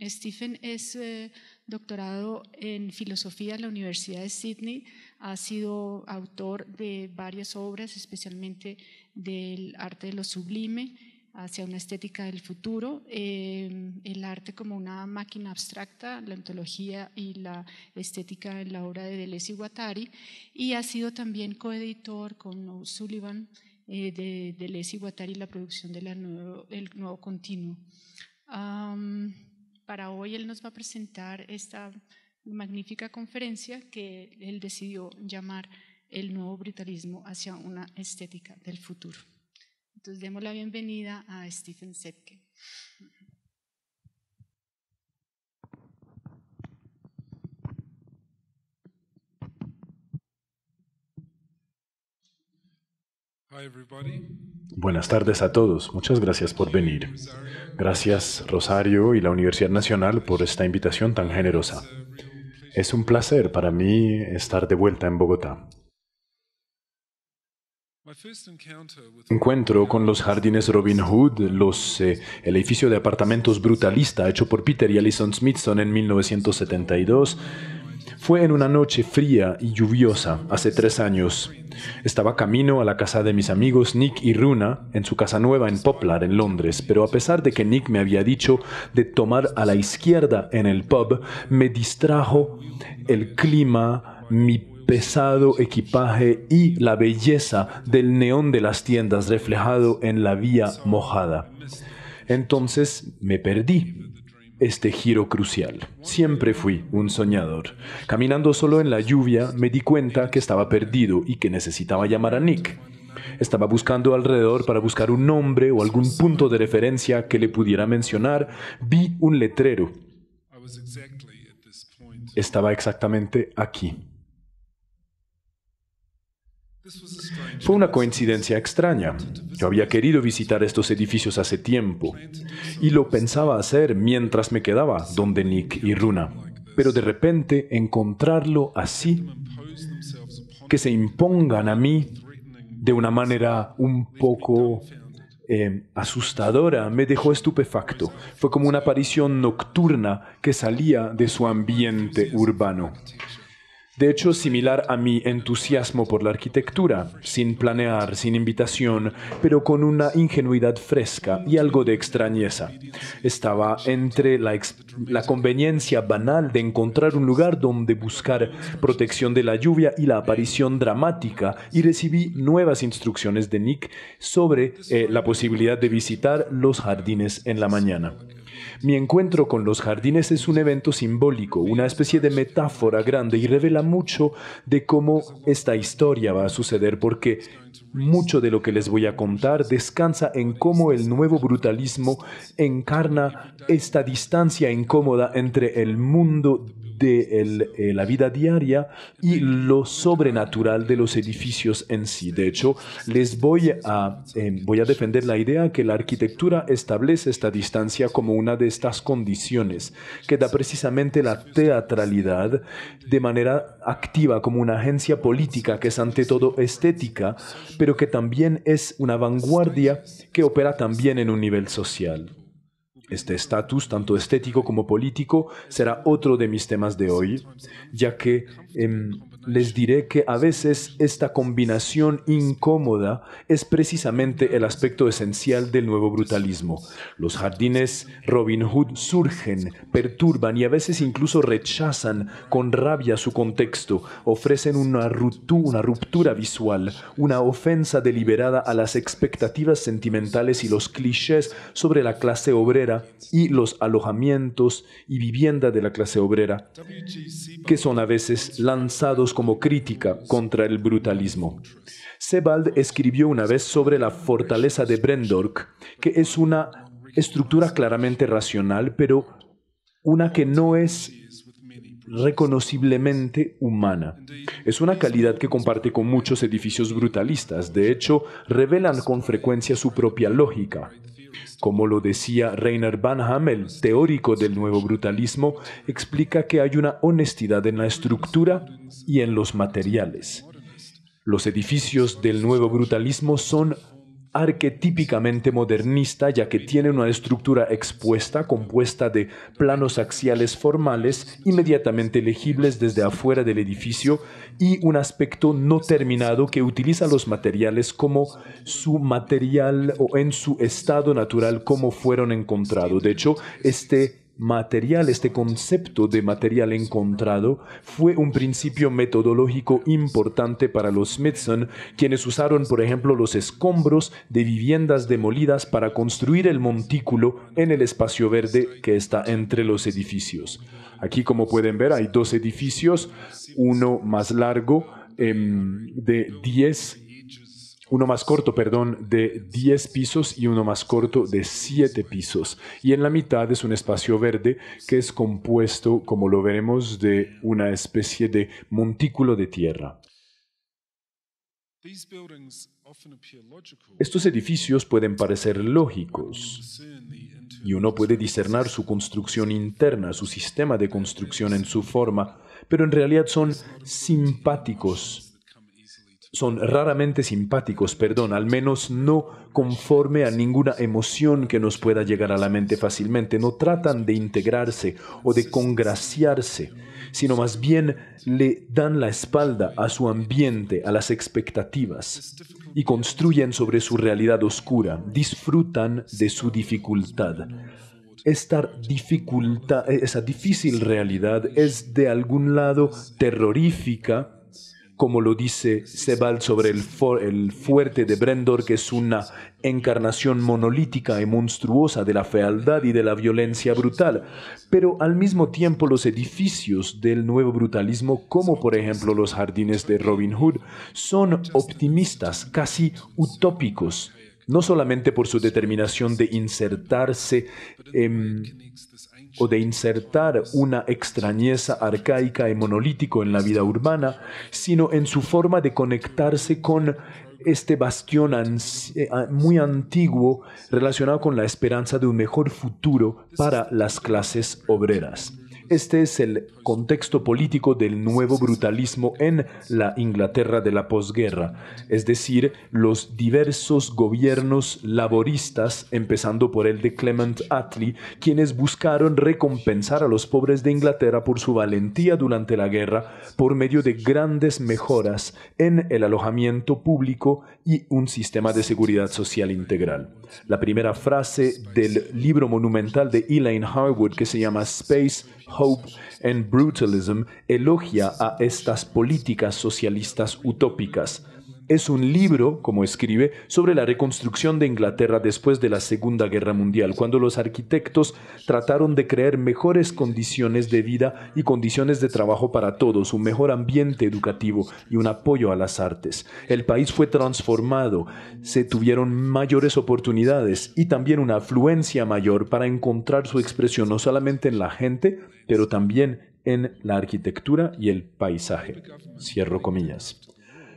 Stephen es doctorado en filosofía en la Universidad de Sydney. Ha sido autor de varias obras, especialmente del arte de lo sublime hacia una estética del futuro, el arte como una máquina abstracta, la ontología y la estética en la obra de Deleuze y Guattari, y ha sido también coeditor con O'Sullivan de Deleuze y Guattari la producción del nuevo continuo. Para hoy él nos va a presentar esta magnífica conferencia que él decidió llamar El nuevo brutalismo hacia una estética del futuro. Entonces demos la bienvenida a Stephen Sebke. Buenas tardes a todos. Muchas gracias por venir. Gracias, Rosario y la Universidad Nacional, por esta invitación tan generosa. Es un placer para mí estar de vuelta en Bogotá. Encuentro con los jardines Robin Hood, el edificio de apartamentos brutalista hecho por Peter y Alison Smithson en 1972, fue en una noche fría y lluviosa, hace 3 años. Estaba camino a la casa de mis amigos Nick y Runa, en su casa nueva en Poplar, en Londres, pero a pesar de que Nick me había dicho de tomar a la izquierda en el pub, me distrajo el clima, mi pesado equipaje y la belleza del neón de las tiendas reflejado en la vía mojada. Entonces me perdí este giro crucial. Siempre fui un soñador. Caminando solo en la lluvia, me di cuenta que estaba perdido y que necesitaba llamar a Nick. Estaba buscando alrededor para buscar un nombre o algún punto de referencia que le pudiera mencionar. Vi un letrero. Estaba exactamente aquí. Fue una coincidencia extraña. Yo había querido visitar estos edificios hace tiempo y lo pensaba hacer mientras me quedaba donde Nick y Runa. Pero de repente encontrarlo así, que se impongan a mí de una manera un poco asustadora, me dejó estupefacto. Fue como una aparición nocturna que salía de su ambiente urbano. De hecho, similar a mi entusiasmo por la arquitectura, sin planear, sin invitación, pero con una ingenuidad fresca y algo de extrañeza. Estaba entre la conveniencia banal de encontrar un lugar donde buscar protección de la lluvia y la aparición dramática, y recibí nuevas instrucciones de Nick sobre la posibilidad de visitar los jardines en la mañana. Mi encuentro con los jardines es un evento simbólico, una especie de metáfora grande, y revela mucho de cómo esta historia va a suceder, porque mucho de lo que les voy a contar descansa en cómo el nuevo brutalismo encarna esta distancia incómoda entre el mundo de la vida diaria y lo sobrenatural de los edificios en sí. De hecho, les voy a defender la idea que la arquitectura establece esta distancia como una de estas condiciones que da precisamente la teatralidad de manera activa como una agencia política que es ante todo estética, pero que también es una vanguardia que opera también en un nivel social. Este estatus, tanto estético como político, será otro de mis temas de hoy, ya que les diré que a veces esta combinación incómoda es precisamente el aspecto esencial del nuevo brutalismo. Los jardines Robin Hood surgen, perturban y a veces incluso rechazan con rabia su contexto, ofrecen una ruptura visual, una ofensa deliberada a las expectativas sentimentales y los clichés sobre la clase obrera y los alojamientos y vivienda de la clase obrera, que son a veces lanzados como crítica contra el brutalismo. Sebald escribió una vez sobre la fortaleza de Brendork, que es una estructura claramente racional, pero una que no es reconociblemente humana. Es una calidad que comparte con muchos edificios brutalistas. De hecho, revelan con frecuencia su propia lógica. Como lo decía Rainer Banham, el teórico del nuevo brutalismo, explica que hay una honestidad en la estructura y en los materiales. Los edificios del nuevo brutalismo son arquetípicamente modernista, ya que tiene una estructura expuesta compuesta de planos axiales formales inmediatamente legibles desde afuera del edificio y un aspecto no terminado que utiliza los materiales como su material o en su estado natural como fueron encontrados. De hecho, este concepto de material encontrado fue un principio metodológico importante para los Smithson, quienes usaron, por ejemplo, los escombros de viviendas demolidas para construir el montículo en el espacio verde que está entre los edificios. Aquí, como pueden ver, hay dos edificios, uno más largo uno más corto, de 10 pisos y uno más corto de 7 pisos. Y en la mitad es un espacio verde que es compuesto, como lo veremos, de una especie de montículo de tierra. Estos edificios pueden parecer lógicos y uno puede discernir su construcción interna, su sistema de construcción en su forma, pero en realidad son raramente simpáticos, al menos no conforme a ninguna emoción que nos pueda llegar a la mente fácilmente. No tratan de integrarse o de congraciarse, sino más bien le dan la espalda a su ambiente, a las expectativas, y construyen sobre su realidad oscura, disfrutan de su dificultad. Esa difícil realidad es de algún lado terrorífica, como lo dice Sebald sobre el fuerte de Brendor, que es una encarnación monolítica y monstruosa de la fealdad y de la violencia brutal. Pero al mismo tiempo los edificios del nuevo brutalismo, como por ejemplo los jardines de Robin Hood, son optimistas, casi utópicos, no solamente por su determinación de insertarse o de insertar una extrañeza arcaica y monolítico en la vida urbana, sino en su forma de conectarse con este bastión muy antiguo relacionado con la esperanza de un mejor futuro para las clases obreras. Este es el contexto político del nuevo brutalismo en la Inglaterra de la posguerra, es decir, los diversos gobiernos laboristas, empezando por el de Clement Attlee, quienes buscaron recompensar a los pobres de Inglaterra por su valentía durante la guerra por medio de grandes mejoras en el alojamiento público y un sistema de seguridad social integral. La primera frase del libro monumental de Elaine Harwood, que se llama Space, Hope and Brutalism, elogia a estas políticas socialistas utópicas. Es un libro, como escribe, sobre la reconstrucción de Inglaterra después de la Segunda Guerra Mundial, cuando los arquitectos trataron de crear mejores condiciones de vida y condiciones de trabajo para todos, un mejor ambiente educativo y un apoyo a las artes. El país fue transformado, se tuvieron mayores oportunidades y también una afluencia mayor para encontrar su expresión no solamente en la gente, pero también en la arquitectura y el paisaje. Cierro comillas.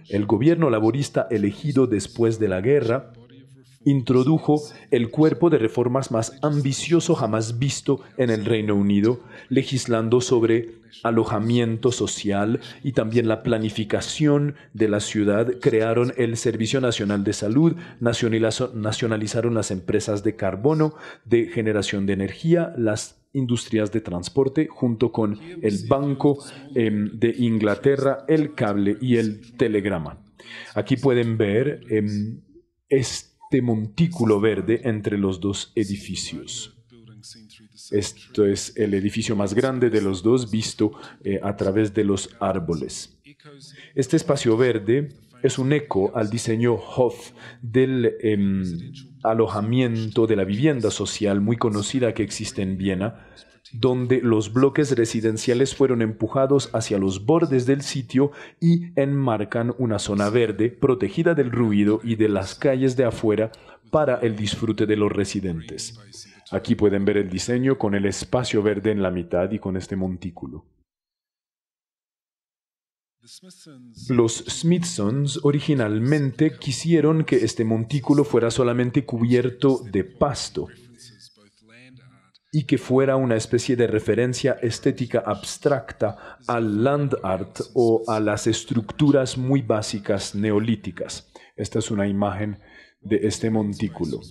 El gobierno laborista elegido después de la guerra introdujo el cuerpo de reformas más ambicioso jamás visto en el Reino Unido, legislando sobre alojamiento social y también la planificación de la ciudad. Crearon el Servicio Nacional de Salud, nacionalizaron las empresas de carbono, de generación de energía, las industrias de transporte, junto con el Banco de Inglaterra, el cable y el telegrama. Aquí pueden ver este montículo verde entre los dos edificios. Esto es el edificio más grande de los dos visto a través de los árboles. Este espacio verde es un eco al diseño Hof del alojamiento de la vivienda social muy conocida que existe en Viena, donde los bloques residenciales fueron empujados hacia los bordes del sitio y enmarcan una zona verde protegida del ruido y de las calles de afuera para el disfrute de los residentes. Aquí pueden ver el diseño con el espacio verde en la mitad y con este montículo. Los Smithsons originalmente quisieron que este montículo fuera solamente cubierto de pasto y que fuera una especie de referencia estética abstracta al land art o a las estructuras muy básicas neolíticas. Esta es una imagen de este montículo.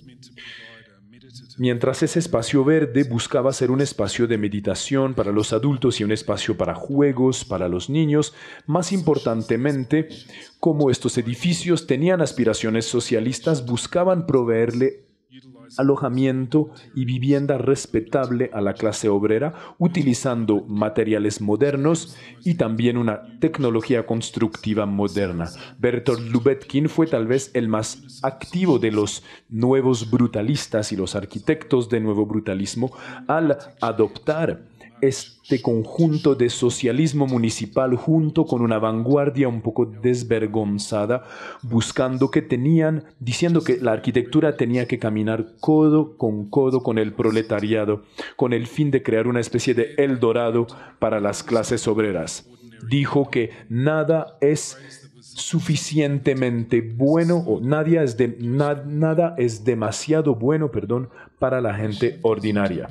Mientras ese espacio verde buscaba ser un espacio de meditación para los adultos y un espacio para juegos para los niños, más importantemente, como estos edificios tenían aspiraciones socialistas, buscaban proveerle alojamiento y vivienda respetable a la clase obrera, utilizando materiales modernos y también una tecnología constructiva moderna. Bertolt Lubetkin fue tal vez el más activo de los nuevos brutalistas y los arquitectos de nuevo brutalismo al adoptar este conjunto de socialismo municipal junto con una vanguardia un poco desvergonzada, diciendo que la arquitectura tenía que caminar codo con el proletariado, con el fin de crear una especie de Eldorado para las clases obreras. Dijo que nada es suficientemente bueno o nada es demasiado bueno, para la gente ordinaria.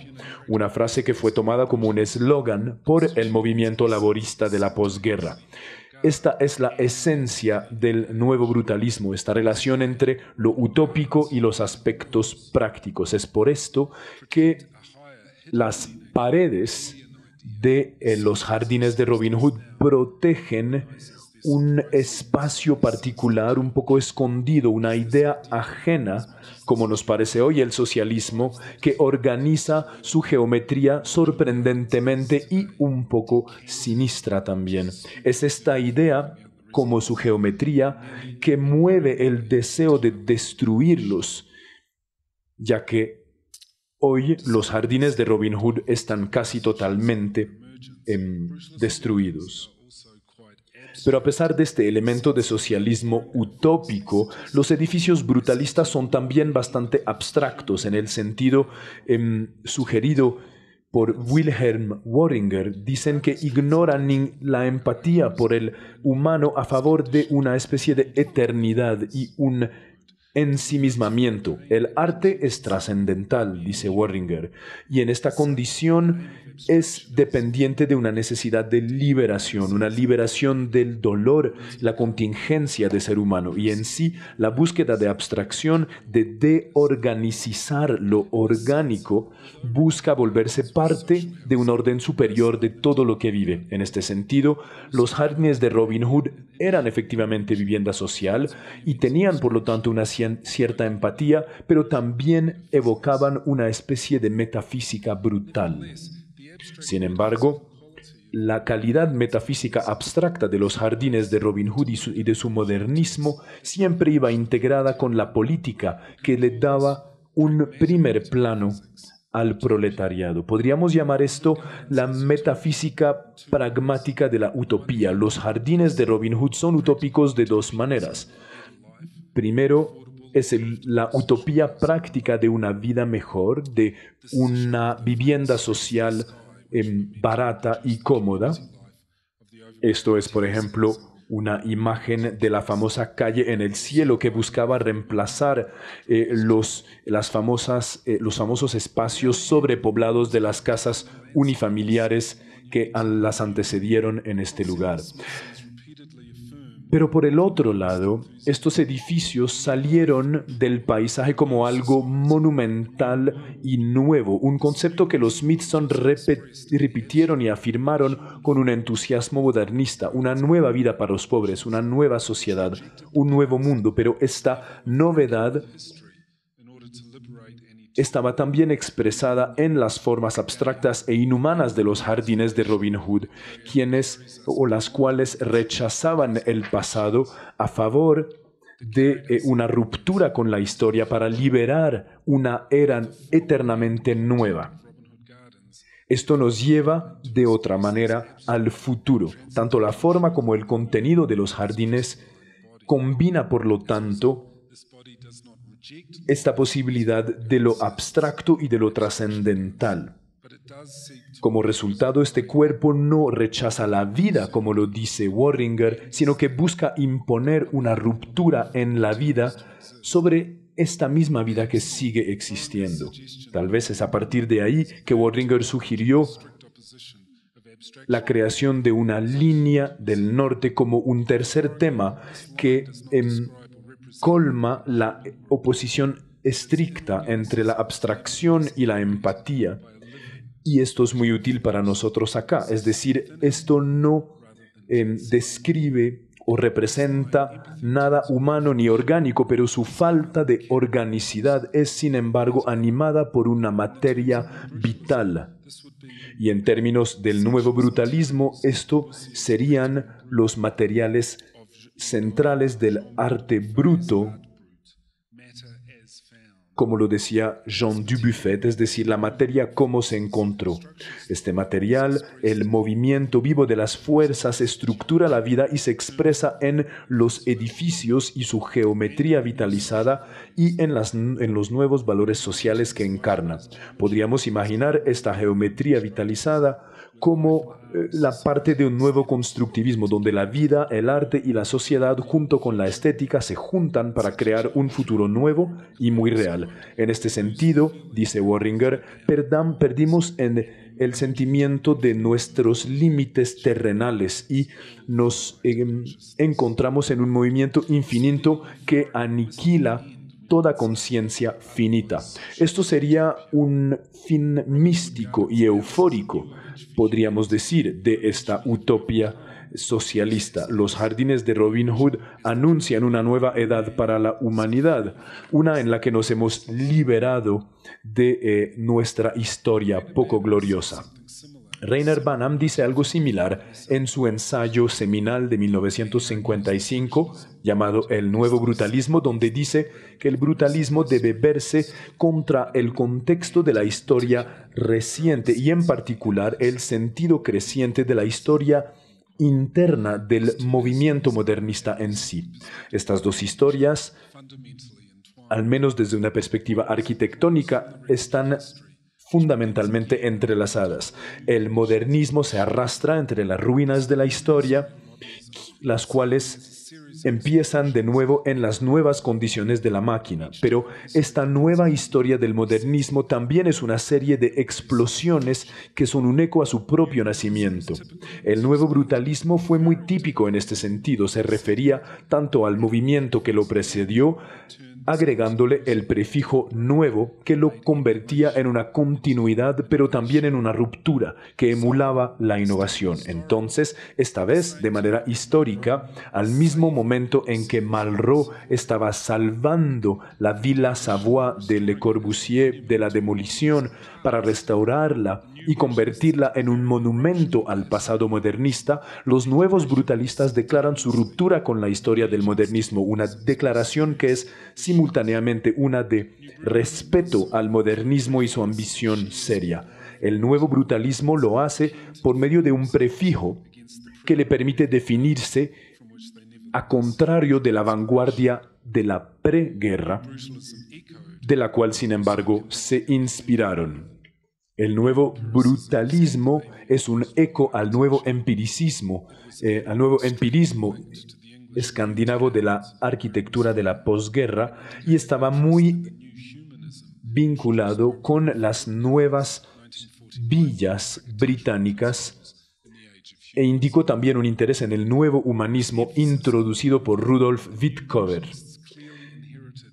Una frase que fue tomada como un eslogan por el movimiento laborista de la posguerra. Esta es la esencia del nuevo brutalismo, esta relación entre lo utópico y los aspectos prácticos. Es por esto que las paredes de los jardines de Robin Hood protegen un espacio particular, un poco escondido, una idea ajena, como nos parece hoy el socialismo, que organiza su geometría sorprendentemente y un poco sinistra también. Es esta idea, como su geometría, que mueve el deseo de destruirlos, ya que hoy los jardines de Robin Hood están casi totalmente destruidos. Pero a pesar de este elemento de socialismo utópico, los edificios brutalistas son también bastante abstractos en el sentido sugerido por Wilhelm Worringer. Dicen que ignoran la empatía por el humano a favor de una especie de eternidad y un ensimismamiento. El arte es trascendental, dice Worringer, y en esta condición es dependiente de una necesidad de liberación, una liberación del dolor, la contingencia de ser humano y en sí la búsqueda de abstracción, de organizar lo orgánico, busca volverse parte de un orden superior de todo lo que vive. En este sentido, los jardines de Robin Hood eran efectivamente vivienda social y tenían por lo tanto una cierta empatía, pero también evocaban una especie de metafísica brutal. Sin embargo, la calidad metafísica abstracta de los jardines de Robin Hood y de su modernismo siempre iba integrada con la política que le daba un primer plano al proletariado. Podríamos llamar esto la metafísica pragmática de la utopía. Los jardines de Robin Hood son utópicos de dos maneras. Primero, es la utopía práctica de una vida mejor, de una vivienda social barata y cómoda. Esto es, por ejemplo, una imagen de la famosa calle en el cielo que buscaba reemplazar los famosos espacios sobrepoblados de las casas unifamiliares que las antecedieron en este lugar. Pero por el otro lado, estos edificios salieron del paisaje como algo monumental y nuevo, un concepto que los Smithson repitieron y afirmaron con un entusiasmo modernista, una nueva vida para los pobres, una nueva sociedad, un nuevo mundo, pero esta novedad estaba también expresada en las formas abstractas e inhumanas de los jardines de Robin Hood, las cuales rechazaban el pasado a favor de una ruptura con la historia para liberar una era eternamente nueva. Esto nos lleva de otra manera al futuro. Tanto la forma como el contenido de los jardines combina, por lo tanto, esta posibilidad de lo abstracto y de lo trascendental. Como resultado, este cuerpo no rechaza la vida, como lo dice Worringer, sino que busca imponer una ruptura en la vida sobre esta misma vida que sigue existiendo. Tal vez es a partir de ahí que Worringer sugirió la creación de una línea del norte como un tercer tema que colma la oposición estricta entre la abstracción y la empatía. Y esto es muy útil para nosotros acá. Es decir, esto no describe o representa nada humano ni orgánico, pero su falta de organicidad es, sin embargo, animada por una materia vital. Y en términos del nuevo brutalismo, esto serían los materiales centrales del arte bruto, como lo decía Jean Dubuffet, es decir, la materia cómo se encontró. Este material, el movimiento vivo de las fuerzas, estructura la vida y se expresa en los edificios y su geometría vitalizada y en los nuevos valores sociales que encarna. Podríamos imaginar esta geometría vitalizada como la parte de un nuevo constructivismo, donde la vida, el arte y la sociedad, junto con la estética, se juntan para crear un futuro nuevo y muy real. En este sentido, dice Warringer, perdimos en el sentimiento de nuestros límites terrenales y nos encontramos en un movimiento infinito que aniquila toda conciencia finita. Esto sería un fin místico y eufórico, podríamos decir, de esta utopía socialista. Los jardines de Robin Hood anuncian una nueva edad para la humanidad, una en la que nos hemos liberado de nuestra historia poco gloriosa. Rainer Banham dice algo similar en su ensayo seminal de 1955 llamado El Nuevo Brutalismo, donde dice que el brutalismo debe verse contra el contexto de la historia reciente y en particular el sentido creciente de la historia interna del movimiento modernista en sí. Estas dos historias, al menos desde una perspectiva arquitectónica, están fundamentalmente entrelazadas. El modernismo se arrastra entre las ruinas de la historia, las cuales empiezan de nuevo en las nuevas condiciones de la máquina. Pero esta nueva historia del modernismo también es una serie de explosiones que son un eco a su propio nacimiento. El nuevo brutalismo fue muy típico en este sentido. Se refería tanto al movimiento que lo precedió, agregándole el prefijo nuevo que lo convertía en una continuidad, pero también en una ruptura que emulaba la innovación. Entonces, esta vez, de manera histórica, al mismo momento en que Malraux estaba salvando la Villa Savoy de Le Corbusier de la demolición para restaurarla y convertirla en un monumento al pasado modernista, los nuevos brutalistas declaran su ruptura con la historia del modernismo, una declaración que es simultáneamente una de respeto al modernismo y su ambición seria. El nuevo brutalismo lo hace por medio de un prefijo que le permite definirse a contrario de la vanguardia de la preguerra, de la cual, sin embargo, se inspiraron. El nuevo brutalismo es un eco al nuevo empirismo escandinavo de la arquitectura de la posguerra y estaba muy vinculado con las nuevas villas británicas e indicó también un interés en el nuevo humanismo introducido por Rudolf Wittkower.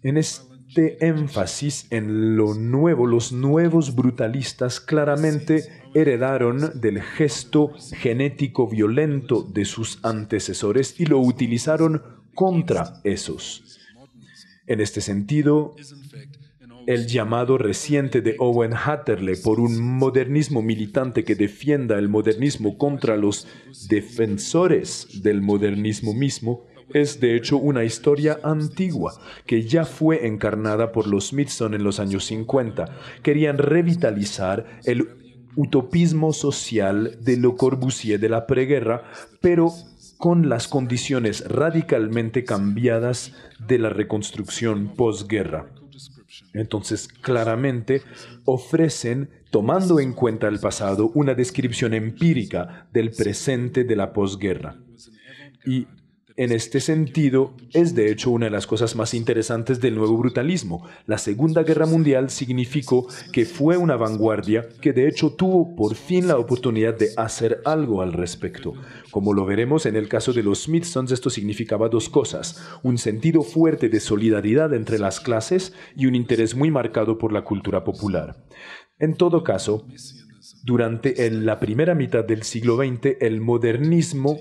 En este énfasis en lo nuevo, los nuevos brutalistas claramente heredaron del gesto genético violento de sus antecesores y lo utilizaron contra esos. En este sentido, el llamado reciente de Owen Hatterley por un modernismo militante que defienda el modernismo contra los defensores del modernismo mismo es de hecho una historia antigua que ya fue encarnada por los Smithson en los años 50. Querían revitalizar el utopismo social de Le Corbusier de la preguerra, pero con las condiciones radicalmente cambiadas de la reconstrucción posguerra. Entonces, claramente ofrecen, tomando en cuenta el pasado, una descripción empírica del presente de la posguerra. Y En este sentido, es de hecho una de las cosas más interesantes del nuevo brutalismo. La Segunda Guerra Mundial significó que fue una vanguardia que de hecho tuvo por fin la oportunidad de hacer algo al respecto. Como lo veremos en el caso de los Smithsons, esto significaba dos cosas: un sentido fuerte de solidaridad entre las clases y un interés muy marcado por la cultura popular. En todo caso, durante la primera mitad del siglo XX, el modernismo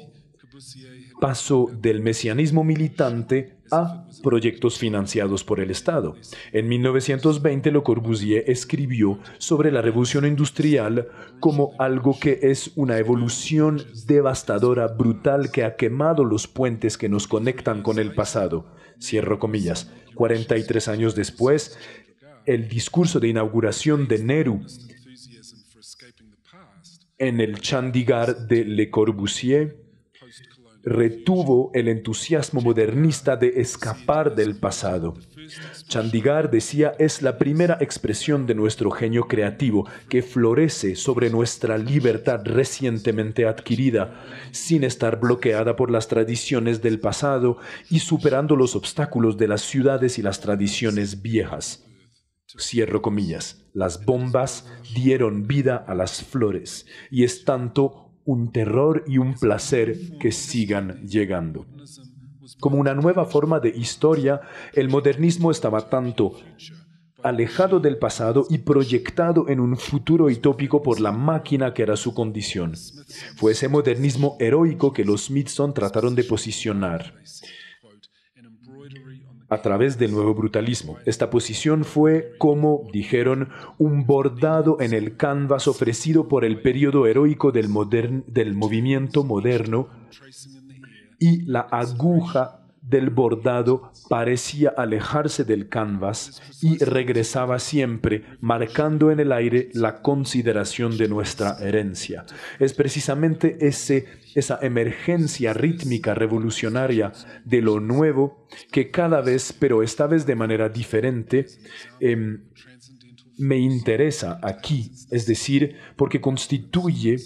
pasó del mesianismo militante a proyectos financiados por el Estado. En 1920, Le Corbusier escribió sobre la revolución industrial como algo que es una evolución devastadora, brutal, que ha quemado los puentes que nos conectan con el pasado. Cierro comillas. 43 años después, el discurso de inauguración de Nehru en el Chandigarh de Le Corbusier retuvo el entusiasmo modernista de escapar del pasado. Chandigarh, decía, es la primera expresión de nuestro genio creativo que florece sobre nuestra libertad recientemente adquirida, sin estar bloqueada por las tradiciones del pasado y superando los obstáculos de las ciudades y las tradiciones viejas. Cierro comillas. Las bombas dieron vida a las flores, y es tanto un terror y un placer que sigan llegando. Como una nueva forma de historia, el modernismo estaba tanto alejado del pasado y proyectado en un futuro utópico por la máquina que era su condición. Fue ese modernismo heroico que los Smithson trataron de posicionar a través del nuevo brutalismo. Esta posición fue, como dijeron, un bordado en el canvas ofrecido por el periodo heroico del movimiento moderno, y la aguja del bordado parecía alejarse del canvas y regresaba siempre, marcando en el aire la consideración de nuestra herencia. Es precisamente esa emergencia rítmica revolucionaria de lo nuevo que cada vez, pero esta vez de manera diferente, me interesa aquí, es decir, porque constituye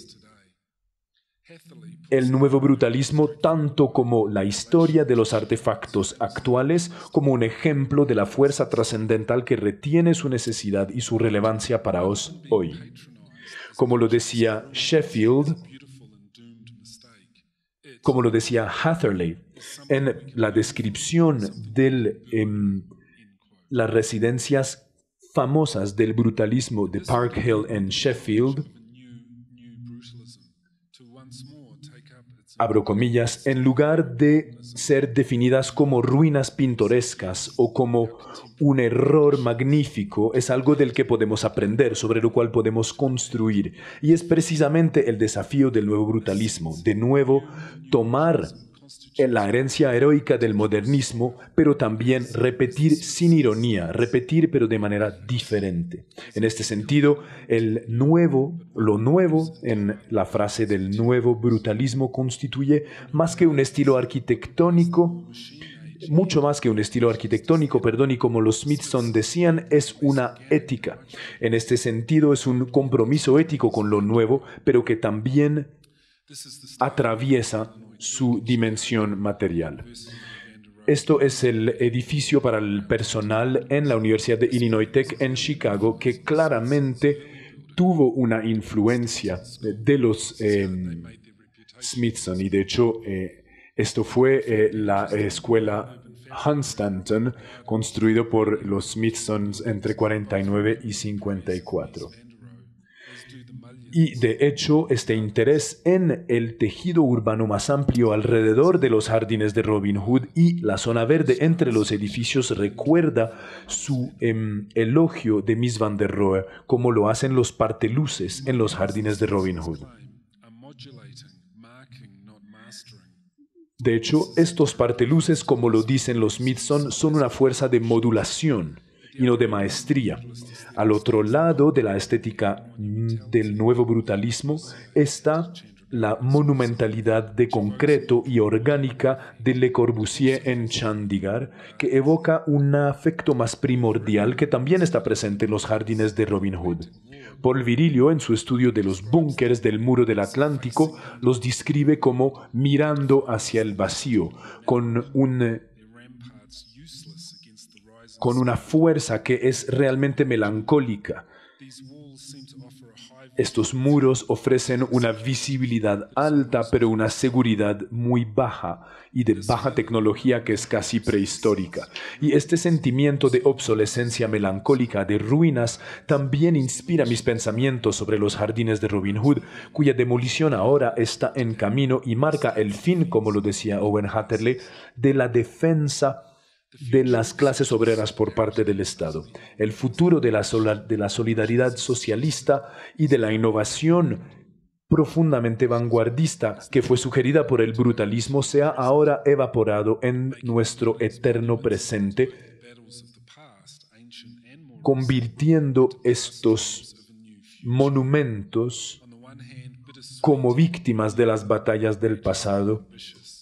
el nuevo brutalismo tanto como la historia de los artefactos actuales, como un ejemplo de la fuerza trascendental que retiene su necesidad y su relevancia para hoy. Como lo decía Sheffield, como lo decía Hatherley, en la descripción de las residencias famosas del brutalismo de Park Hill en Sheffield, abro comillas, en lugar de ser definidas como ruinas pintorescas o como un error magnífico, es algo del que podemos aprender, sobre lo cual podemos construir. Y es precisamente el desafío del nuevo brutalismo, de nuevo tomar la herencia heroica del modernismo, pero también repetir sin ironía, repetir pero de manera diferente. En este sentido, lo nuevo en la frase del nuevo brutalismo constituye más que un estilo arquitectónico, mucho más que un estilo arquitectónico, y como los Smithson decían, es una ética. En este sentido, es un compromiso ético con lo nuevo, pero que también atraviesa su dimensión material. Esto es el edificio para el personal en la Universidad de Illinois Tech en Chicago, que claramente tuvo una influencia de los Smithson, y de hecho esto fue la escuela Hunstanton, construido por los Smithsons entre 49 y 54. Y de hecho, este interés en el tejido urbano más amplio alrededor de los jardines de Robin Hood y la zona verde entre los edificios recuerda su elogio de Mies van der Rohe, como lo hacen los parteluces en los jardines de Robin Hood. De hecho, estos parteluces, como lo dicen los Smithson, son una fuerza de modulación y no de maestría. Al otro lado de la estética del nuevo brutalismo está la monumentalidad de concreto y orgánica de Le Corbusier en Chandigarh, que evoca un afecto más primordial que también está presente en los jardines de Robin Hood. Paul Virilio, en su estudio de los búnkers del muro del Atlántico, los describe como mirando hacia el vacío, con una fuerza que es realmente melancólica. Estos muros ofrecen una visibilidad alta, pero una seguridad muy baja y de baja tecnología que es casi prehistórica. Y este sentimiento de obsolescencia melancólica, de ruinas, también inspira mis pensamientos sobre los jardines de Robin Hood, cuya demolición ahora está en camino y marca el fin, como lo decía Owen Hatterley, de la defensa de las clases obreras por parte del Estado. El futuro de la solidaridad socialista y de la innovación profundamente vanguardista que fue sugerida por el brutalismo se ha ahora evaporado en nuestro eterno presente, convirtiendo estos monumentos como víctimas de las batallas del pasado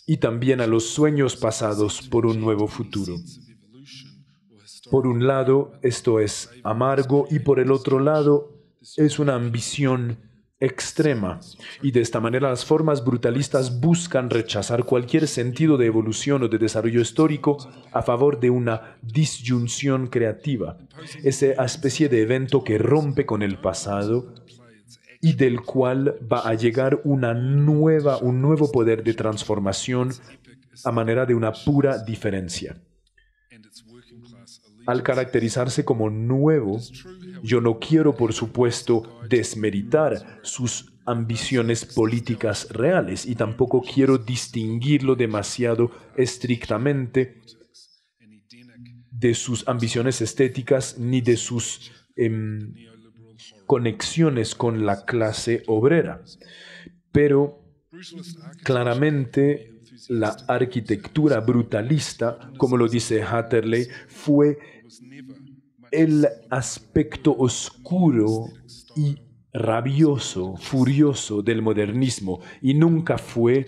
y también a los sueños pasados por un nuevo futuro. Por un lado, esto es amargo y por el otro lado, es una ambición extrema. Y de esta manera las formas brutalistas buscan rechazar cualquier sentido de evolución o de desarrollo histórico a favor de una disyunción creativa, esa especie de evento que rompe con el pasado y del cual va a llegar un nuevo poder de transformación a manera de una pura diferencia. Al caracterizarse como nuevo, yo no quiero, por supuesto, desmeritar sus ambiciones políticas reales y tampoco quiero distinguirlo demasiado estrictamente de sus ambiciones estéticas ni de sus conexiones con la clase obrera. Pero claramente la arquitectura brutalista, como lo dice Hatterley, fue el aspecto oscuro y rabioso, furioso del modernismo y nunca fue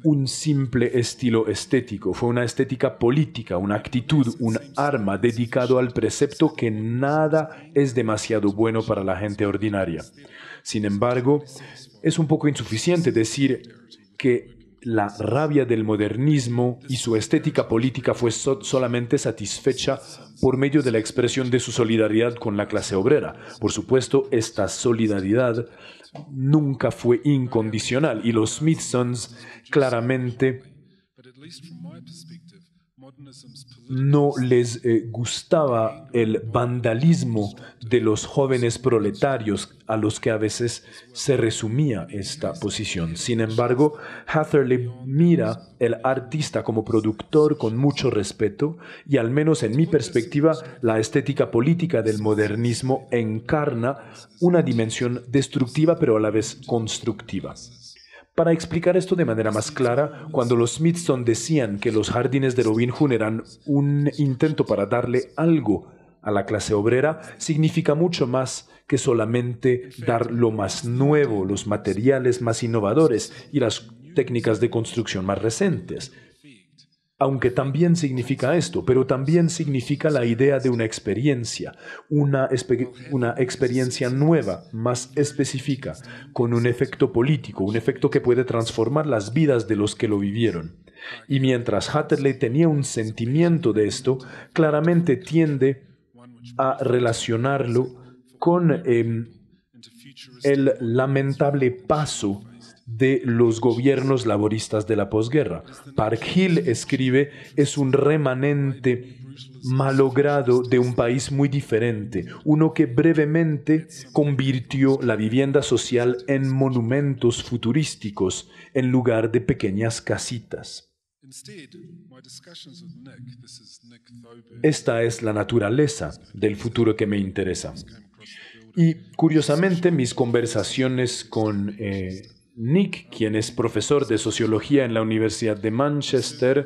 un simple estilo estético, fue una estética política, una actitud, un arma dedicado al precepto que nada es demasiado bueno para la gente ordinaria. Sin embargo, es un poco insuficiente decir que la rabia del modernismo y su estética política fue solamente satisfecha por medio de la expresión de su solidaridad con la clase obrera. Por supuesto, esta solidaridad nunca fue incondicional y los Smithsons claramente no les gustaba el vandalismo de los jóvenes proletarios a los que a veces se resumía esta posición. Sin embargo, Hatterley mira el artista como productor con mucho respeto y, al menos en mi perspectiva, la estética política del modernismo encarna una dimensión destructiva pero a la vez constructiva. Para explicar esto de manera más clara, cuando los Smithson decían que los jardines de Robin Hood eran un intento para darle algo a la clase obrera, significa mucho más que solamente dar lo más nuevo, los materiales más innovadores y las técnicas de construcción más recientes. Aunque también significa esto, pero también significa la idea de una experiencia nueva, más específica, con un efecto político, un efecto que puede transformar las vidas de los que lo vivieron. Y mientras Hatterley tenía un sentimiento de esto, claramente tiende a relacionarlo con el lamentable paso de los gobiernos laboristas de la posguerra. Park Hill escribe, es un remanente malogrado de un país muy diferente, uno que brevemente convirtió la vivienda social en monumentos futurísticos en lugar de pequeñas casitas. Esta es la naturaleza del futuro que me interesa. Y curiosamente mis conversaciones con Nick, quien es profesor de sociología en la Universidad de Manchester,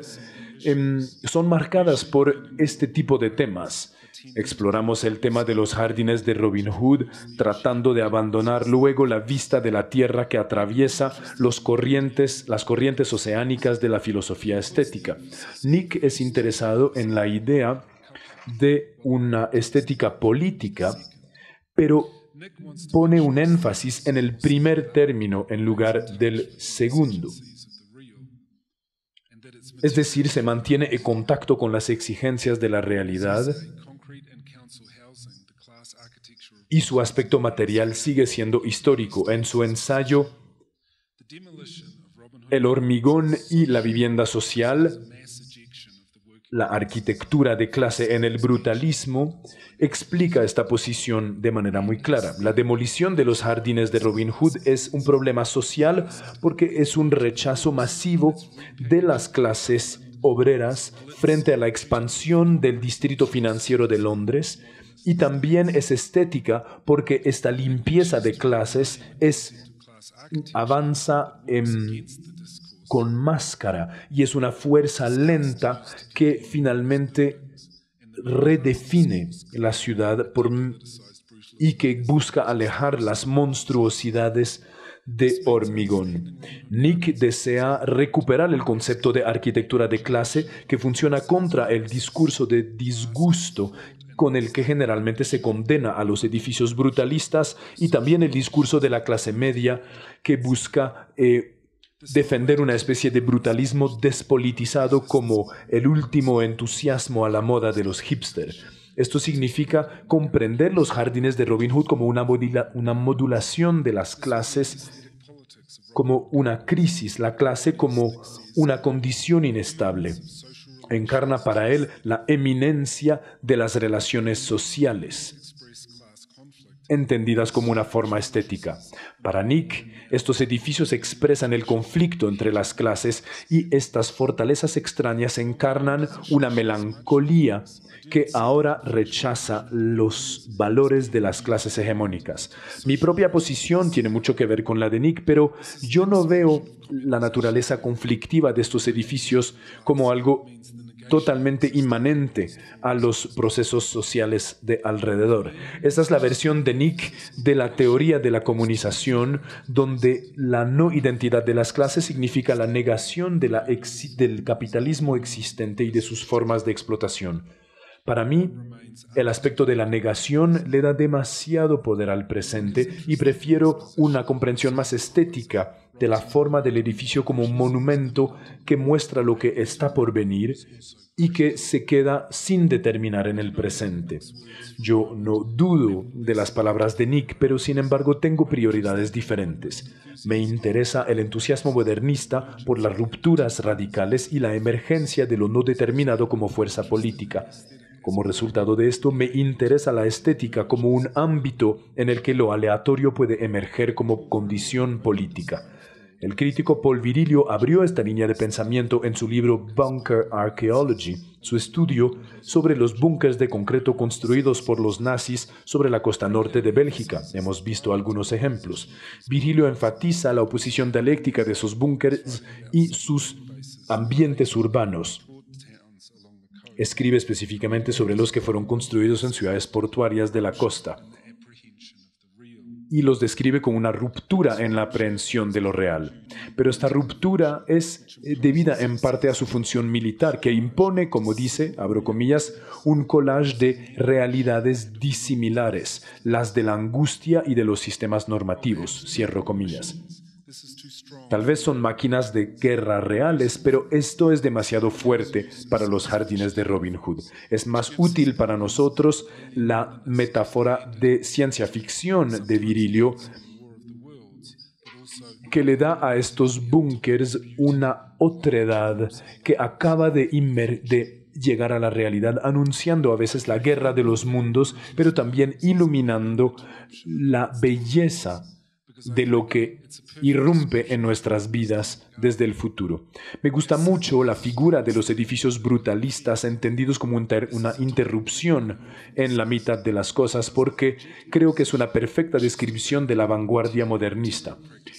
son marcadas por este tipo de temas. Exploramos el tema de los jardines de Robin Hood, tratando de abandonar luego la vista de la tierra que atraviesa las corrientes oceánicas de la filosofía estética. Nick es interesado en la idea de una estética política pero pone un énfasis en el primer término en lugar del segundo. Es decir, se mantiene en contacto con las exigencias de la realidad y su aspecto material sigue siendo histórico. En su ensayo El hormigón y la vivienda social, la arquitectura de clase en el brutalismo, explica esta posición de manera muy clara. La demolición de los jardines de Robin Hood es un problema social porque es un rechazo masivo de las clases obreras frente a la expansión del distrito financiero de Londres, y también es estética porque esta limpieza de clases avanza con máscara y es una fuerza lenta que finalmente redefine la ciudad y que busca alejar las monstruosidades de hormigón. Nick desea recuperar el concepto de arquitectura de clase que funciona contra el discurso de disgusto con el que generalmente se condena a los edificios brutalistas y también el discurso de la clase media que busca defender una especie de brutalismo despolitizado como el último entusiasmo a la moda de los hipsters. Esto significa comprender los jardines de Robin Hood como una modulación de las clases, como una crisis, la clase como una condición inestable. Encarna para él la eminencia de las relaciones sociales, entendidas como una forma estética. Para Nick, estos edificios expresan el conflicto entre las clases y estas fortalezas extrañas encarnan una melancolía que ahora rechaza los valores de las clases hegemónicas. Mi propia posición tiene mucho que ver con la de Nick, pero yo no veo la naturaleza conflictiva de estos edificios como algo totalmente inmanente a los procesos sociales de alrededor. Esta es la versión de Nick de la teoría de la comunización, donde la no identidad de las clases significa la negación del capitalismo existente y de sus formas de explotación. Para mí, el aspecto de la negación le da demasiado poder al presente y prefiero una comprensión más estética de la forma del edificio como un monumento que muestra lo que está por venir y que se queda sin determinar en el presente. Yo no dudo de las palabras de Nick, pero sin embargo tengo prioridades diferentes. Me interesa el entusiasmo modernista por las rupturas radicales y la emergencia de lo no determinado como fuerza política. Como resultado de esto, me interesa la estética como un ámbito en el que lo aleatorio puede emerger como condición política. El crítico Paul Virilio abrió esta línea de pensamiento en su libro Bunker Archaeology, su estudio sobre los búnkers de concreto construidos por los nazis sobre la costa norte de Bélgica. Hemos visto algunos ejemplos. Virilio enfatiza la oposición dialéctica de esos búnkers y sus ambientes urbanos. Escribe específicamente sobre los que fueron construidos en ciudades portuarias de la costa y los describe como una ruptura en la aprehensión de lo real. Pero esta ruptura es debida en parte a su función militar, que impone, como dice, abro comillas, un collage de realidades disimilares, las de la angustia y de los sistemas normativos, cierro comillas. Tal vez son máquinas de guerra reales, pero esto es demasiado fuerte para los jardines de Robin Hood. Es más útil para nosotros la metáfora de ciencia ficción de Virilio, que le da a estos búnkers una otredad que acaba de llegar a la realidad, anunciando a veces la guerra de los mundos, pero también iluminando la belleza de lo que irrumpe en nuestras vidas desde el futuro. Me gusta mucho la figura de los edificios brutalistas entendidos como una interrupción en la mitad de las cosas, porque creo que es una perfecta descripción de la vanguardia modernista.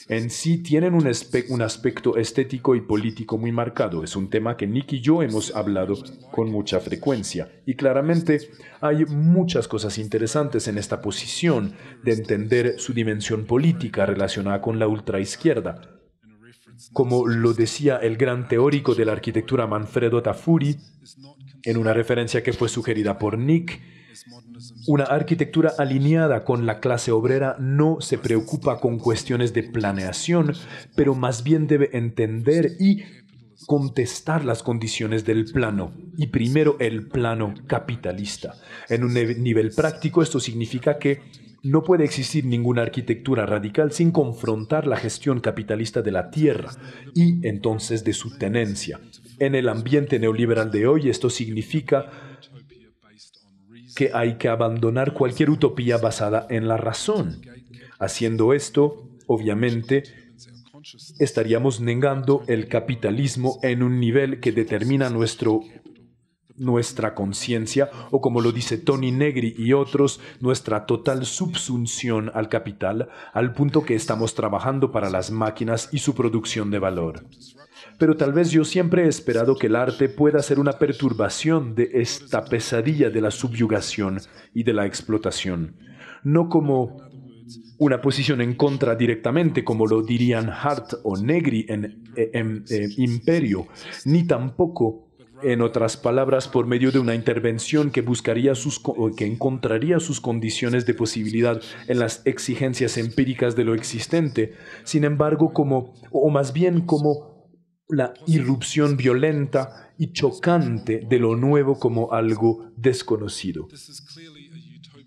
En sí tienen un aspecto estético y político muy marcado. Es un tema que Nick y yo hemos hablado con mucha frecuencia. Y claramente hay muchas cosas interesantes en esta posición de entender su dimensión política relacionada con la ultraizquierda. Como lo decía el gran teórico de la arquitectura Manfredo Tafuri, en una referencia que fue sugerida por Nick, Una arquitectura alineada con la clase obrera no se preocupa con cuestiones de planeación, pero más bien debe entender y contestar las condiciones del plano, y primero el plano capitalista. En un nivel práctico, esto significa que no puede existir ninguna arquitectura radical sin confrontar la gestión capitalista de la tierra y entonces de su tenencia. En el ambiente neoliberal de hoy, esto significa que hay que abandonar cualquier utopía basada en la razón. Haciendo esto, obviamente, estaríamos negando el capitalismo en un nivel que determina nuestra conciencia, o como lo dice Tony Negri y otros, nuestra total subsunción al capital, al punto que estamos trabajando para las máquinas y su producción de valor. Pero tal vez yo siempre he esperado que el arte pueda ser una perturbación de esta pesadilla de la subyugación y de la explotación, no como una posición en contra directamente, como lo dirían Hart o Negri en Imperio, ni tampoco, en otras palabras, por medio de una intervención que que encontraría sus condiciones de posibilidad en las exigencias empíricas de lo existente, sin embargo, o más bien como la irrupción violenta y chocante de lo nuevo como algo desconocido.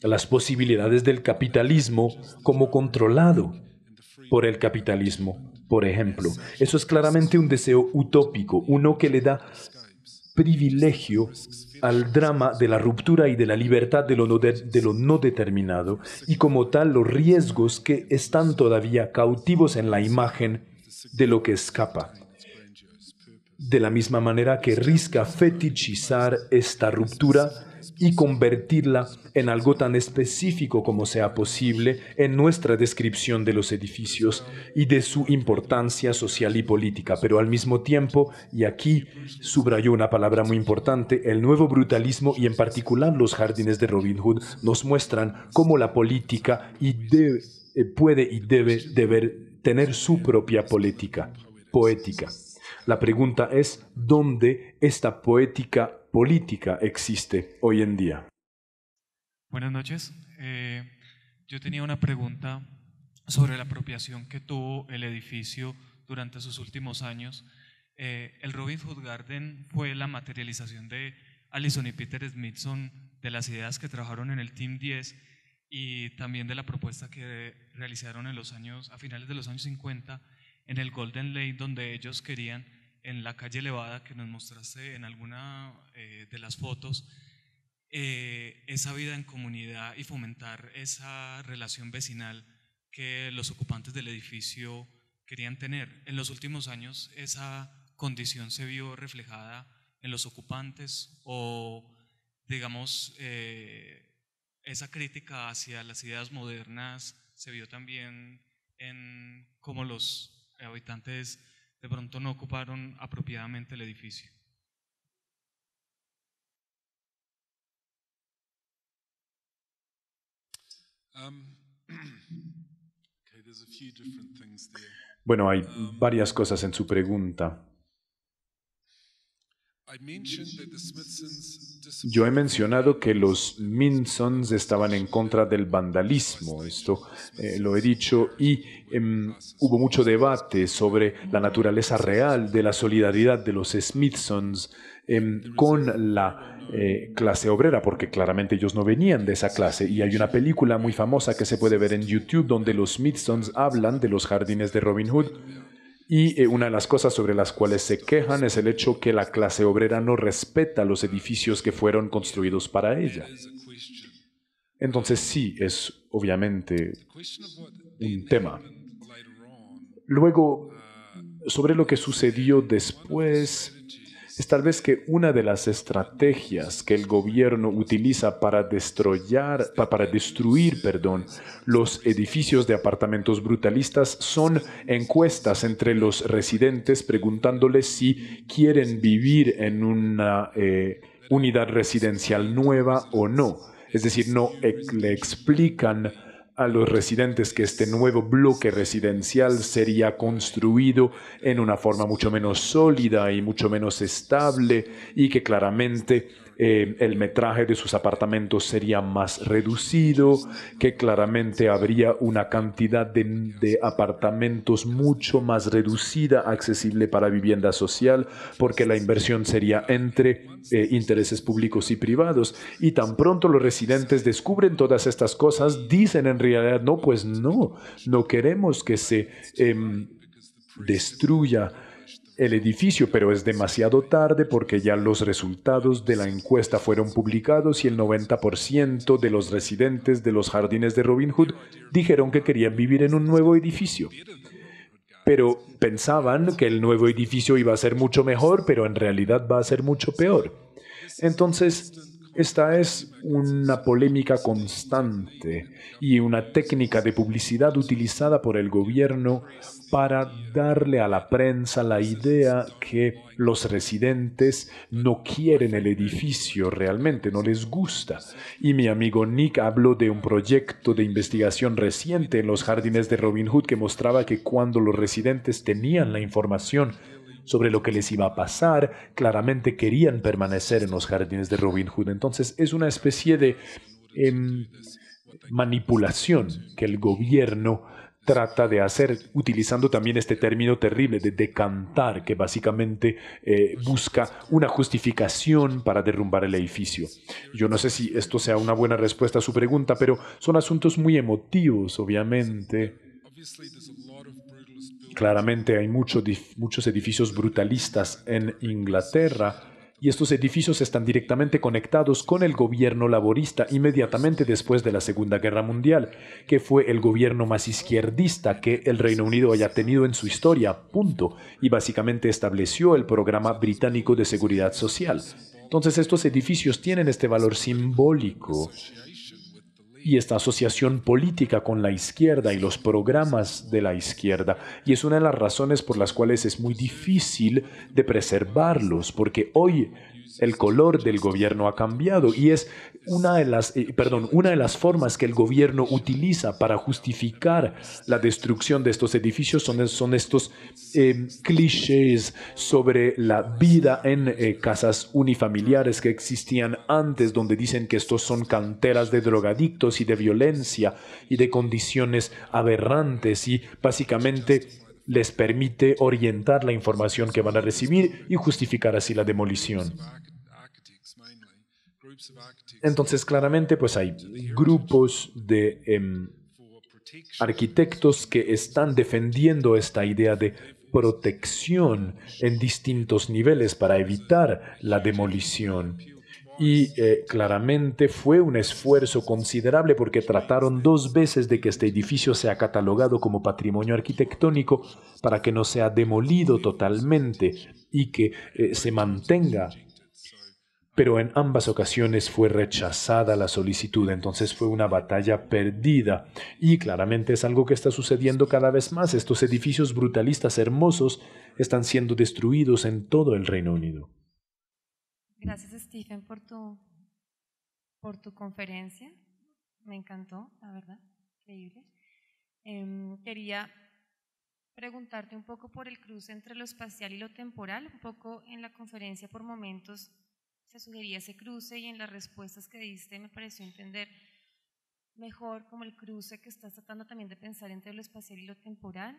Las posibilidades del capitalismo como controlado por el capitalismo, por ejemplo. Eso es claramente un deseo utópico, uno que le da privilegio al drama de la ruptura y de la libertad de lo no determinado, y como tal los riesgos que están todavía cautivos en la imagen de lo que escapa. De la misma manera que risca fetichizar esta ruptura y convertirla en algo tan específico como sea posible en nuestra descripción de los edificios y de su importancia social y política. Pero al mismo tiempo, y aquí subrayó una palabra muy importante, el nuevo brutalismo y en particular los jardines de Robin Hood nos muestran cómo la política puede y debe tener su propia poética. La pregunta es, ¿dónde esta poética política existe hoy en día? Buenas noches. Yo tenía una pregunta sobre la apropiación que tuvo el edificio durante sus últimos años. El Robin Hood Garden fue la materialización de Allison y Peter Smithson, de las ideas que trabajaron en el Team 10 y también de la propuesta que realizaron a finales de los años 50 en el Golden Lake, donde ellos querían, en la calle elevada que nos mostraste en alguna de las fotos, esa vida en comunidad y fomentar esa relación vecinal que los ocupantes del edificio querían tener. En los últimos años esa condición se vio reflejada en los ocupantes, o digamos esa crítica hacia las ideas modernas se vio también en cómo los habitantes de pronto no ocuparon apropiadamente el edificio. Bueno, hay varias cosas en su pregunta. Yo he mencionado que los Smithsons estaban en contra del vandalismo, esto lo he dicho, y hubo mucho debate sobre la naturaleza real de la solidaridad de los Smithsons con la clase obrera, porque claramente ellos no venían de esa clase, y hay una película muy famosa que se puede ver en YouTube donde los Smithsons hablan de los jardines de Robin Hood. Y una de las cosas sobre las cuales se quejan es el hecho que la clase obrera no respeta los edificios que fueron construidos para ella. Entonces sí, es obviamente un tema. Luego, sobre lo que sucedió después, es tal vez que una de las estrategias que el gobierno utiliza para destruir los edificios de apartamentos brutalistas son encuestas entre los residentes preguntándoles si quieren vivir en una unidad residencial nueva o no. Es decir, no le explican a los residentes que este nuevo bloque residencial sería construido en una forma mucho menos sólida y mucho menos estable, y que claramente el metraje de sus apartamentos sería más reducido, que claramente habría una cantidad de apartamentos mucho más reducida, accesible para vivienda social, porque la inversión sería entre intereses públicos y privados. Y tan pronto los residentes descubren todas estas cosas, dicen en realidad, no, pues no queremos que se destruya el edificio, pero es demasiado tarde porque ya los resultados de la encuesta fueron publicados y el 90% de los residentes de los jardines de Robin Hood dijeron que querían vivir en un nuevo edificio. Pero pensaban que el nuevo edificio iba a ser mucho mejor, pero en realidad va a ser mucho peor. Entonces, esta es una polémica constante y una técnica de publicidad utilizada por el gobierno para darle a la prensa la idea que los residentes no quieren el edificio realmente, no les gusta. Y mi amigo Nick habló de un proyecto de investigación reciente en los jardines de Robin Hood que mostraba que cuando los residentes tenían la información sobre lo que les iba a pasar, claramente querían permanecer en los jardines de Robin Hood. Entonces es una especie de manipulación que el gobierno trata de hacer, utilizando también este término terrible de decantar, que básicamente busca una justificación para derrumbar el edificio. Yo no sé si esto sea una buena respuesta a su pregunta, pero son asuntos muy emotivos, obviamente. Claramente hay muchos edificios brutalistas en Inglaterra y estos edificios están directamente conectados con el gobierno laborista inmediatamente después de la Segunda Guerra Mundial, que fue el gobierno más izquierdista que el Reino Unido haya tenido en su historia, punto, y básicamente estableció el programa británico de seguridad social. Entonces estos edificios tienen este valor simbólico y esta asociación política con la izquierda y los programas de la izquierda. Y es una de las razones por las cuales es muy difícil de preservarlos, porque hoy el color del gobierno ha cambiado y es una de las formas que el gobierno utiliza para justificar la destrucción de estos edificios son estos clichés sobre la vida en casas unifamiliares que existían antes, donde dicen que estos son canteras de drogadictos y de violencia y de condiciones aberrantes y básicamente les permite orientar la información que van a recibir y justificar así la demolición. Entonces, claramente, pues hay grupos de arquitectos que están defendiendo esta idea de protección en distintos niveles para evitar la demolición. Y claramente fue un esfuerzo considerable porque trataron 2 veces de que este edificio sea catalogado como patrimonio arquitectónico para que no sea demolido totalmente y que se mantenga. Pero en ambas ocasiones fue rechazada la solicitud, entonces fue una batalla perdida. Y claramente es algo que está sucediendo cada vez más. Estos edificios brutalistas hermosos están siendo destruidos en todo el Reino Unido. Gracias, Stephen, por tu conferencia. Me encantó, la verdad, increíble. Quería preguntarte un poco por el cruce entre lo espacial y lo temporal. Un poco en la conferencia por momentos se sugería ese cruce y en las respuestas que diste me pareció entender mejor como el cruce que estás tratando también de pensar entre lo espacial y lo temporal.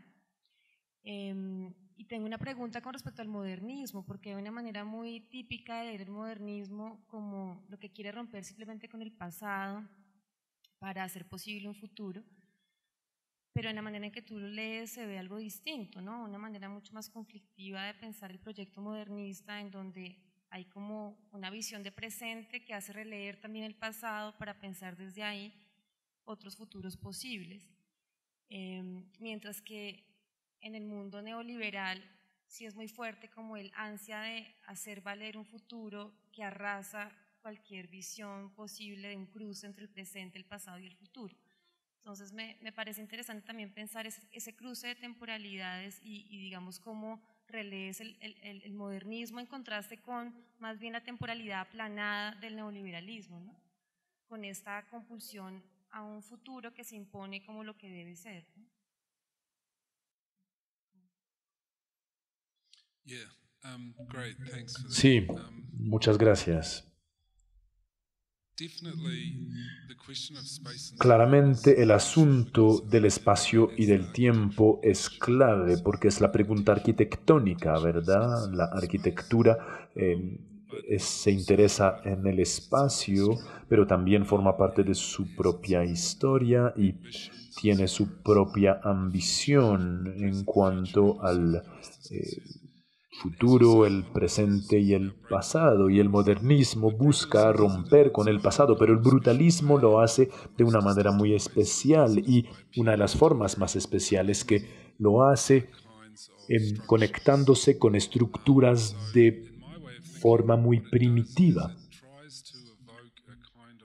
Y tengo una pregunta con respecto al modernismo, porque hay una manera muy típica de leer el modernismo como lo que quiere romper simplemente con el pasado para hacer posible un futuro, pero en la manera en que tú lo lees se ve algo distinto, ¿no? Una manera mucho más conflictiva de pensar el proyecto modernista, en donde hay como una visión de presente que hace releer también el pasado para pensar desde ahí otros futuros posibles. Mientras que en el mundo neoliberal sí es muy fuerte como el ansia de hacer valer un futuro que arrasa cualquier visión posible de un cruce entre el presente, el pasado y el futuro. Entonces me parece interesante también pensar ese cruce de temporalidades y digamos cómo relees el modernismo en contraste con más bien la temporalidad aplanada del neoliberalismo, ¿no? Con esta compulsión a un futuro que se impone como lo que debe ser, ¿no? Sí, muchas gracias. Claramente el asunto del espacio y del tiempo es clave porque es la pregunta arquitectónica, ¿verdad? La arquitectura se interesa en el espacio, pero también forma parte de su propia historia y tiene su propia ambición en cuanto al futuro, el presente y el pasado. Y el modernismo busca romper con el pasado, pero el brutalismo lo hace de una manera muy especial y una de las formas más especiales que lo hace conectándose con estructuras de forma muy primitiva.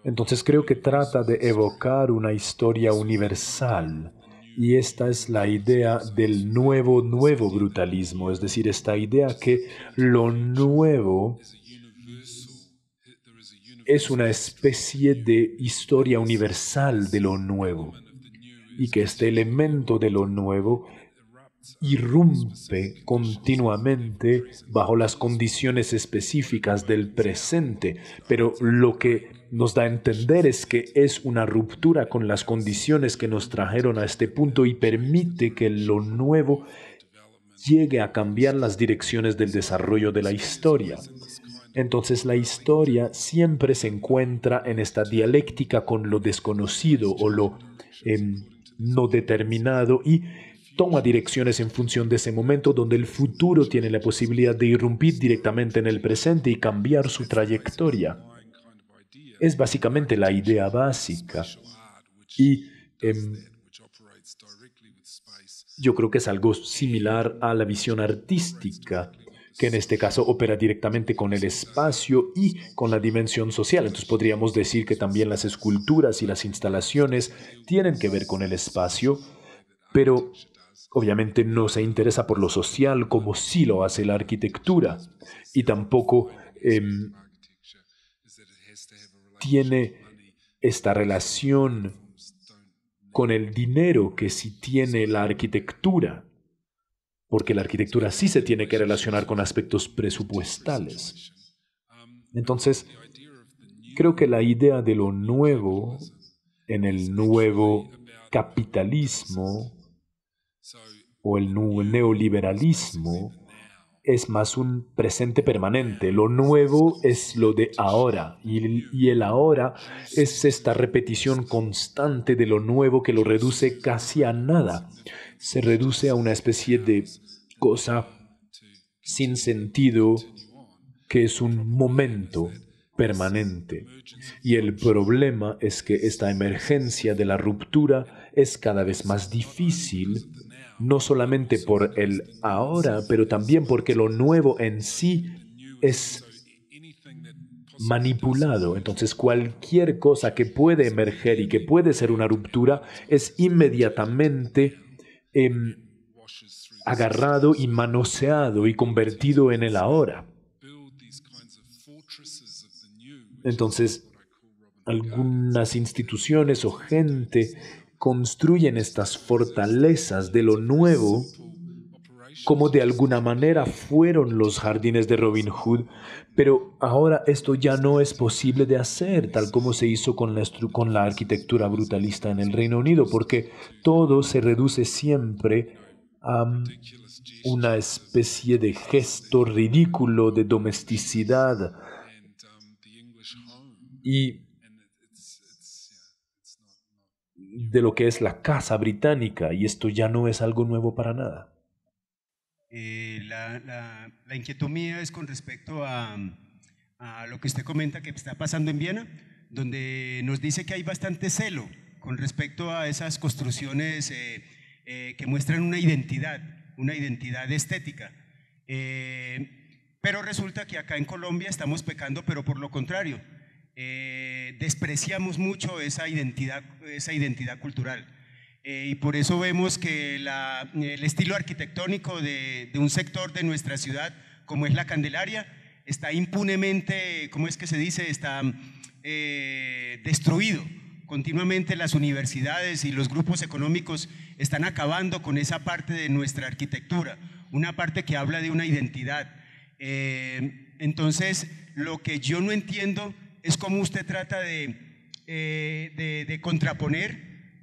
Entonces creo que trata de evocar una historia universal. Y esta es la idea del nuevo brutalismo, es decir, esta idea que lo nuevo es una especie de historia universal de lo nuevo y que este elemento de lo nuevo irrumpe continuamente bajo las condiciones específicas del presente, pero lo que nos da a entender es que es una ruptura con las condiciones que nos trajeron a este punto y permite que lo nuevo llegue a cambiar las direcciones del desarrollo de la historia. Entonces la historia siempre se encuentra en esta dialéctica con lo desconocido o lo no determinado y toma direcciones en función de ese momento donde el futuro tiene la posibilidad de irrumpir directamente en el presente y cambiar su trayectoria. Es básicamente la idea básica y yo creo que es algo similar a la visión artística, que en este caso opera directamente con el espacio y con la dimensión social. Entonces podríamos decir que también las esculturas y las instalaciones tienen que ver con el espacio, pero obviamente no se interesa por lo social como sí lo hace la arquitectura y tampoco tiene esta relación con el dinero que sí tiene la arquitectura, porque la arquitectura sí se tiene que relacionar con aspectos presupuestales. Entonces, creo que la idea de lo nuevo en el nuevo capitalismo o el neoliberalismo es más un presente permanente. Lo nuevo es lo de ahora y el ahora es esta repetición constante de lo nuevo que lo reduce casi a nada. Se reduce a una especie de cosa sin sentido que es un momento permanente. Y el problema es que esta emergencia de la ruptura es cada vez más difícil, no solamente por el ahora, pero también porque lo nuevo en sí es manipulado. Entonces cualquier cosa que puede emerger y que puede ser una ruptura es inmediatamente agarrado y manoseado y convertido en el ahora. Entonces, algunas instituciones o gente construyen estas fortalezas de lo nuevo como de alguna manera fueron los jardines de Robin Hood, pero ahora esto ya no es posible de hacer, tal como se hizo con la arquitectura brutalista en el Reino Unido, porque todo se reduce siempre a una especie de gesto ridículo de domesticidad y de lo que es la casa británica, y esto ya no es algo nuevo para nada. La inquietud mía es con respecto a lo que usted comenta que está pasando en Viena, donde nos dice que hay bastante celo con respecto a esas construcciones que muestran una identidad estética. Pero resulta que acá en Colombia estamos pecando, pero por lo contrario. Despreciamos mucho esa identidad cultural y por eso vemos que el estilo arquitectónico de un sector de nuestra ciudad como es la Candelaria está impunemente, ¿cómo es que se dice? Está destruido. Continuamente las universidades y los grupos económicos están acabando con esa parte de nuestra arquitectura, una parte que habla de una identidad. Entonces, lo que yo no entiendo es cómo usted trata de contraponer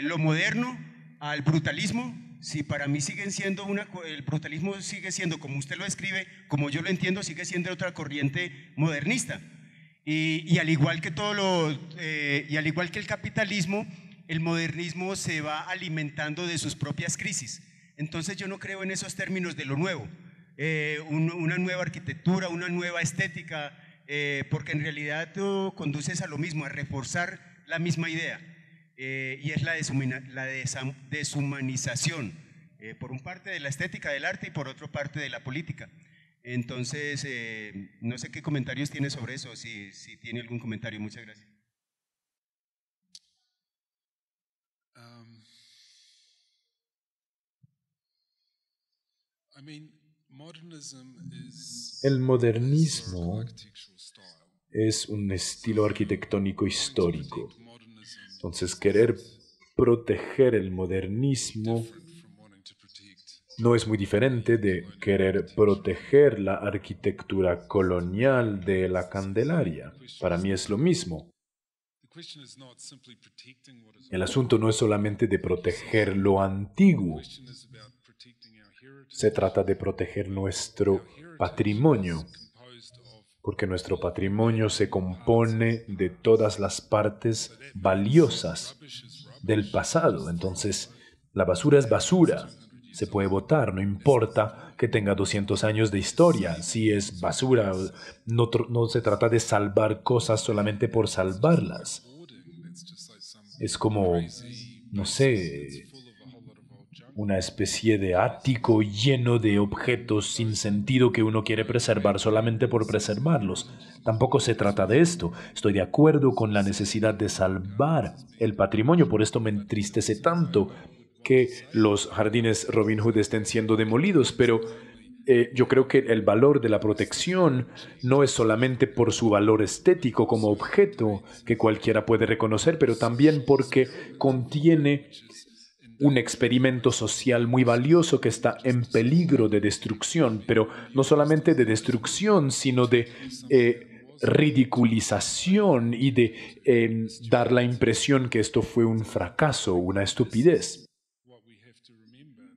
lo moderno al brutalismo. Si para mí siguen siendo el brutalismo sigue siendo, como usted lo describe, como yo lo entiendo, sigue siendo otra corriente modernista. Y al igual que y al igual que el capitalismo, el modernismo se va alimentando de sus propias crisis. Entonces yo no creo en esos términos de lo nuevo, una nueva arquitectura, una nueva estética, porque en realidad tú conduces a lo mismo, a reforzar la misma idea, y es la deshumanización, por una parte de la estética del arte y por otra parte de la política. Entonces, no sé qué comentarios tiene sobre eso, si tiene algún comentario. Muchas gracias. El modernismo es un estilo arquitectónico histórico. Entonces, querer proteger el modernismo no es muy diferente de querer proteger la arquitectura colonial de la Candelaria. Para mí es lo mismo. El asunto no es solamente de proteger lo antiguo. Se trata de proteger nuestro patrimonio, porque nuestro patrimonio se compone de todas las partes valiosas del pasado. Entonces, la basura es basura. Se puede botar, no importa que tenga 200 años de historia. Si es basura, no se trata de salvar cosas solamente por salvarlas. Es como, no sé, una especie de ático lleno de objetos sin sentido que uno quiere preservar solamente por preservarlos. Tampoco se trata de esto. Estoy de acuerdo con la necesidad de salvar el patrimonio, por esto me entristece tanto que los jardines Robin Hood estén siendo demolidos, pero yo creo que el valor de la protección no es solamente por su valor estético como objeto que cualquiera puede reconocer, pero también porque contiene un experimento social muy valioso que está en peligro de destrucción, pero no solamente de destrucción, sino de ridiculización y de dar la impresión que esto fue un fracaso, una estupidez.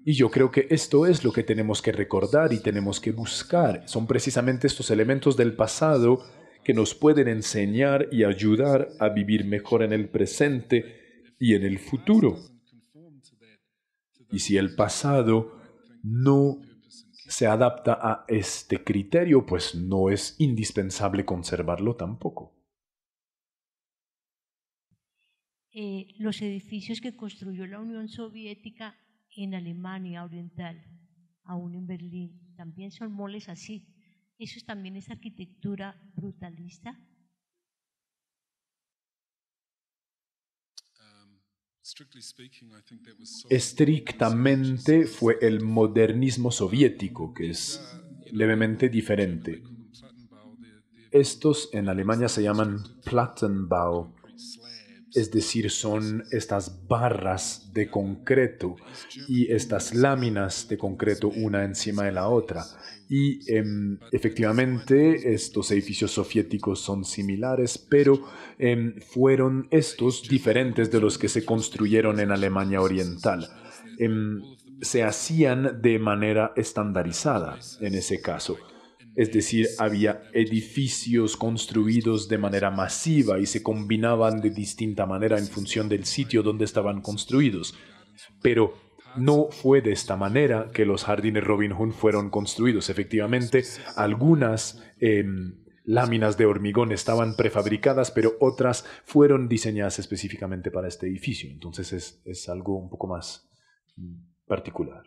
Y yo creo que esto es lo que tenemos que recordar y tenemos que buscar. Son precisamente estos elementos del pasado que nos pueden enseñar y ayudar a vivir mejor en el presente y en el futuro. Y si el pasado no se adapta a este criterio, pues no es indispensable conservarlo tampoco. Los edificios que construyó la Unión Soviética en Alemania Oriental, aún en Berlín, también son moles así. ¿Eso también es arquitectura brutalista? Estrictamente fue el modernismo soviético, que es levemente diferente. Estos en Alemania se llaman Plattenbau, es decir, son estas barras de concreto y estas láminas de concreto una encima de la otra. Y efectivamente estos edificios soviéticos son similares, pero fueron estos diferentes de los que se construyeron en Alemania Oriental. Se hacían de manera estandarizada en ese caso. Es decir, había edificios construidos de manera masiva y se combinaban de distinta manera en función del sitio donde estaban construidos. Pero no fue de esta manera que los jardines Robin Hood fueron construidos. Efectivamente, algunas láminas de hormigón estaban prefabricadas, pero otras fueron diseñadas específicamente para este edificio. Entonces es algo un poco más particular.